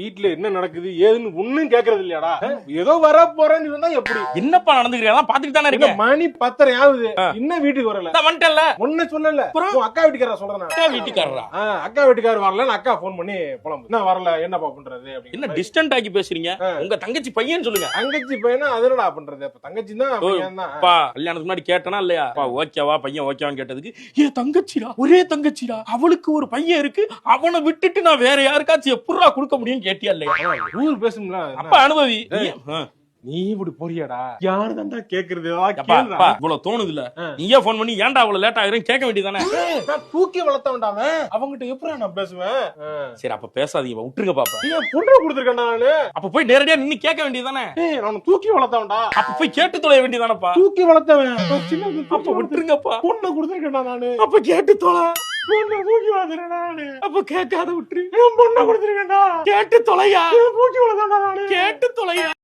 வீட்டுல என்ன நடக்குது ஏதுன்னு ஒண்ணும் கேக்குறது இல்லையாடா? ஏதோ வர போறேன்னு சொன்னா எப்படி? என்னப்பா நடந்துக்கிறியா? பாத்துட்டு தானே இருக்கேன். மணி 10:30 ஆகுது, இன்னும் வீட்டுக்கு வரல. வந்துட்டல ஒண்ணு சொல்லல. உன் அக்கா வீட்டுக்காரா சொல்றேன். அக்கா வீட்டுக்காரரா? அக்கா வீட்டுக்காரர் வரல, அக்கா போன் பண்ணி புலம்பு. என்ன வரல, என்னப்பா பண்றது? என்ன டிஸ்டன்ட் ஆக்கி பேசுறீங்க? உங்க தங்கச்சி பையன் சொல்லுங்க. தங்கச்சி பையனா அதனடா பண்றது? அப்ப தங்கச்சி தான் பையன் தான். பா கல்யாணத்துக்கு முன்னாடி கேட்டனா இல்லையா? பா ஓகேவா பையன் ஓகேவான்னு கேட்டதுக்கு ஏ தங்கச்சிடா, ஒரே தங்கச்சிடா, அவளுக்கு ஒரு பையன் இருக்கு, அவனை விட்டுட்டு நான் வேற யாருக்காச்சும் எப்படிடா கொடுக்க முடியும் கேட்டியா இல்லையா? ஊர் பேசும்ல. அப்ப அனுபவி. நீ இப்படி போறியாடா? யாரு தான்டா கேக்குறது? இவ்வளவு தோணுது இல்ல, நீயே போன் பண்ணி ஏன்டா அவ்வளவு லேட் ஆகுறேன்னு கேட்க வேண்டியதானே? நான் தூக்கி வளர்த்தவன்டாம அவங்கிட்ட எப்படி நான் பேசுவேன்? சரி அப்ப பேசாதீங்க, விட்டுருங்க பாப்பா. ஏன் பொண்ணு கொடுத்துருக்கேன் நானு? அப்ப போய் நேரடியா நின்னு கேட்க வேண்டியதானே? நான் தூக்கி வளர்த்தவன்டா. அப்ப போய் கேட்டு தொலைய வேண்டியதானப்பா? தூக்கி வளர்த்தவன் சின்ன. அப்ப விட்டுருங்கப்பா. பொண்ணு கொடுத்துருக்கேன் நானு. அப்ப கேட்டு தொலை. பொண்ணு தூக்கி வளர்த்துறேன் நானு. அப்ப கேட்காத விட்டுரு. பொண்ணு கொடுத்துருக்கேன்டா. கேட்டு தொலையா. தூக்கி வளர்த்தவன்டா நானு. கேட்டு தொலையா.